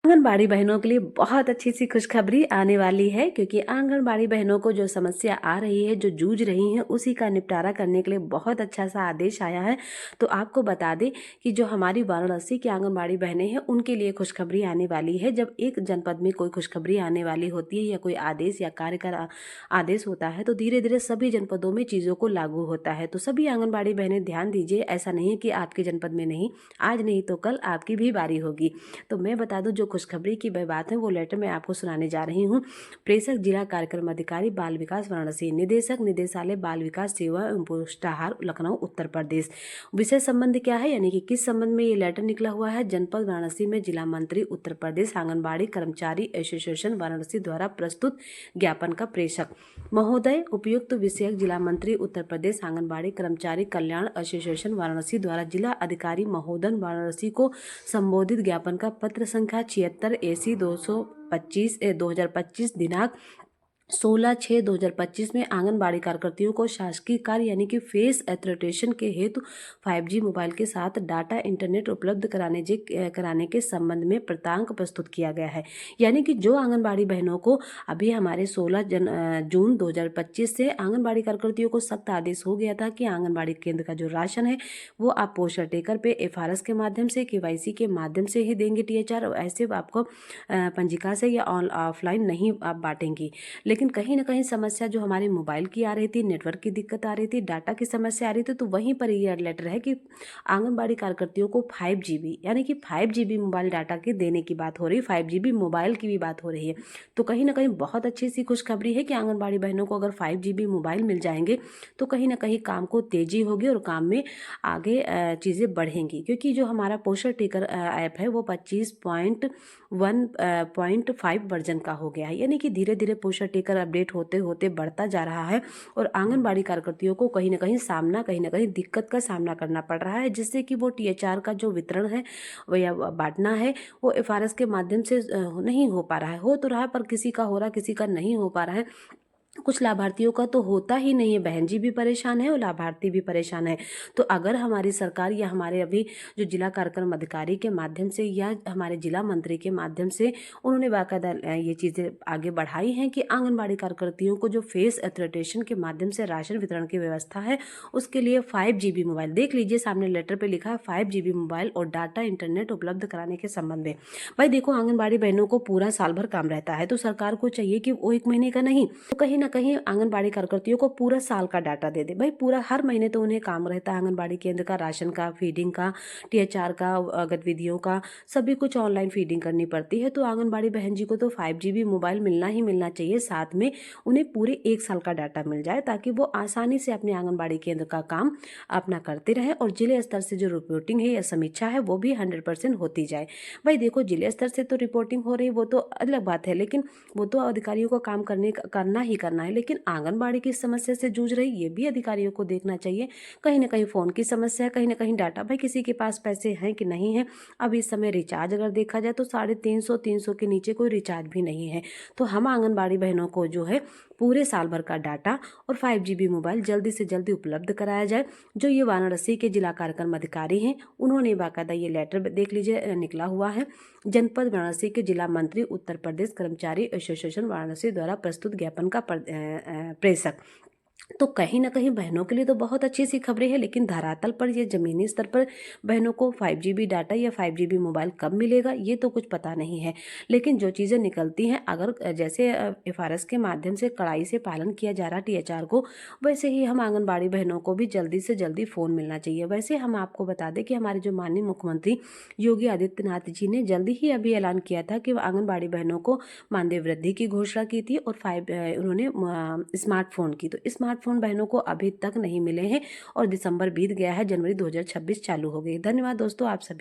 आंगनबाड़ी बहनों के लिए बहुत अच्छी सी खुशखबरी आने वाली है, क्योंकि आंगनबाड़ी बहनों को जो समस्या आ रही है, जो जूझ रही हैं, उसी का निपटारा करने के लिए बहुत अच्छा सा आदेश आया है। तो आपको बता दें कि जो हमारी वाराणसी की आंगनबाड़ी बहनें हैं, उनके लिए खुशखबरी आने वाली है। जब एक जनपद में कोई खुशखबरी आने वाली होती है या कोई आदेश या कार्य का आदेश होता है, तो धीरे धीरे सभी जनपदों में चीज़ों को लागू होता है। तो सभी आंगनबाड़ी बहनें ध्यान दीजिए, ऐसा नहीं है कि आपके जनपद में नहीं, आज नहीं तो कल आपकी भी बारी होगी। तो मैं बता दूं, जो खुशखबरी की बात है वो लेटर मैं आपको सुनाने जा रही हूँ। प्रेषक जिला कार्यक्रम अधिकारी बाल विकास वाराणसी, निदेशक निदेशालय बाल विकास सेवा एवं पुष्टाहार लखनऊ उत्तर प्रदेश। विषय संबंध क्या है, यानी कि किस संबंध में ये लेटर निकला हुआ है। जनपद वाराणसी में जिला मंत्री उत्तर प्रदेश आंगनबाड़ी कर्मचारी एसोसिएशन वाराणसी द्वारा प्रस्तुत ज्ञापन का प्रेषक महोदय, उपयुक्त विषयक जिला मंत्री उत्तर प्रदेश आंगनबाड़ी कर्मचारी कल्याण एसोसिएशन वाराणसी द्वारा जिला अधिकारी महोदय वाराणसी को संबोधित ज्ञापन का पत्र संख्या 76 AC 2025 दिनांक 16/6/2025 में आंगनबाड़ी कार्यकर्तियों को शासकीय कार्य यानी कि फेस एथोरिटेशन के हेतु 5G मोबाइल के साथ डाटा इंटरनेट उपलब्ध कराने के संबंध में प्रतांक प्रस्तुत किया गया है। यानी कि जो आंगनबाड़ी बहनों को अभी हमारे 16 जून 2025 से आंगनबाड़ी कार्यकर्तियों को सख्त आदेश हो गया था कि आंगनबाड़ी केंद्र का जो राशन है वो आप पोस्टर टेकर पे FRS के माध्यम से, KYC के माध्यम से ही देंगे THR, ऐसे आपको पंजिका से या ऑफलाइन नहीं आप बांटेंगी। लेकिन कहीं ना कहीं समस्या जो हमारे मोबाइल की आ रही थी, नेटवर्क की दिक्कत आ रही थी, डाटा की समस्या आ रही थी, तो वहीं पर ये लेटर है कि आंगनबाड़ी कार्यकर्तियों को 5GB यानी कि 5GB मोबाइल डाटा के देने की बात हो रही है, 5GB मोबाइल की भी बात हो रही है। तो कहीं ना कहीं बहुत अच्छी सी खुशखबरी है कि आंगनबाड़ी बहनों को अगर 5GB मोबाइल मिल जाएंगे तो कहीं ना कहीं काम को तेजी होगी और काम में आगे चीज़ें बढ़ेंगी। क्योंकि जो हमारा पोस्टर टेकर ऐप है वो 25.1.5 वर्जन का हो गया है, यानी कि धीरे धीरे पोस्टर टेकर अपडेट होते होते बढ़ता जा रहा है और आंगनबाड़ी कार्यकर्तियों को कहीं ना कहीं दिक्कत का सामना करना पड़ रहा है, जिससे कि वो THR का जो वितरण है वो या बांटना है वो FRS के माध्यम से नहीं हो पा रहा है। हो तो रहा है पर किसी का हो रहा है, किसी का नहीं हो पा रहा है। कुछ लाभार्थियों का तो होता ही नहीं है। बहन जी भी परेशान है और लाभार्थी भी परेशान है। तो अगर हमारी सरकार या हमारे अभी जो जिला कार्यक्रम अधिकारी के माध्यम से या हमारे जिला मंत्री के माध्यम से उन्होंने बाकायदा ये चीज़ें आगे बढ़ाई हैं कि आंगनबाड़ी कार्यकर्तियों को जो फेस एथोरिटेशन के माध्यम से राशन वितरण की व्यवस्था है उसके लिए 5GB मोबाइल, देख लीजिए सामने लेटर पर लिखा है 5GB मोबाइल और डाटा इंटरनेट उपलब्ध कराने के संबंध में। भाई देखो, आंगनबाड़ी बहनों को पूरा साल भर काम रहता है, तो सरकार को चाहिए कि वो 1 महीने का नहीं तो कहीं ना कहीं आंगनबाड़ी कार्यकर्तियों को पूरा साल का डाटा दे दे। भाई पूरा हर महीने तो उन्हें काम रहता है आंगनबाड़ी केंद्र का, राशन का, फीडिंग का, THR का, गतिविधियों का, सभी कुछ ऑनलाइन फीडिंग करनी पड़ती है। तो आंगनबाड़ी बहन जी को तो 5GB मोबाइल मिलना ही मिलना चाहिए, साथ में उन्हें पूरे 1 साल का डाटा मिल जाए ताकि वो आसानी से अपने आंगनबाड़ी केंद्र का काम अपना करते रहे और जिले स्तर से जो रिपोर्टिंग है या समीक्षा है वो भी 100% होती जाए। भाई देखो, जिले स्तर से तो रिपोर्टिंग हो रही वो तो अलग बात है, लेकिन वो तो अधिकारियों को काम करना ही करना है, लेकिन आंगनबाड़ी की समस्या से जूझ रही ये भी अधिकारियों को देखना चाहिए। कहीं ना कहीं फ़ोन की समस्या है, कहीं ना कहीं डाटा, भाई किसी के पास पैसे हैं कि नहीं है। अब इस समय रिचार्ज अगर देखा जाए तो 350 के नीचे कोई रिचार्ज भी नहीं है। तो हम आंगनबाड़ी बहनों को जो है पूरे साल भर का डाटा और 5GB मोबाइल जल्दी से जल्दी उपलब्ध कराया जाए। जो ये वाराणसी के जिला कार्यक्रम अधिकारी हैं उन्होंने बाकायदा ये लेटर देख लीजिए निकला हुआ है। जनपद वाराणसी के जिला मंत्री उत्तर प्रदेश कर्मचारी एसोसिएशन वाराणसी द्वारा प्रस्तुत ज्ञापन का प्रेषक। तो कहीं ना कहीं बहनों के लिए तो बहुत अच्छी सी खबरें हैं, लेकिन धरातल पर ये जमीनी स्तर पर बहनों को 5GB डाटा या 5GB मोबाइल कब मिलेगा ये तो कुछ पता नहीं है। लेकिन जो चीज़ें निकलती हैं, अगर जैसे FRS के माध्यम से कड़ाई से पालन किया जा रहा THR को, वैसे ही हम आंगनबाड़ी बहनों को भी जल्दी से जल्दी फ़ोन मिलना चाहिए। वैसे हम आपको बता दें कि हमारे जो माननीय मुख्यमंत्री योगी आदित्यनाथ जी ने जल्दी ही अभी ऐलान किया था कि आंगनबाड़ी बहनों को मानदेय वृद्धि की घोषणा की थी और उन्होंने स्मार्टफोन की। तो स्मार्टफोन बहनों को अभी तक नहीं मिले हैं और दिसंबर बीत गया है, जनवरी 2026 चालू हो गई। धन्यवाद दोस्तों आप सभी।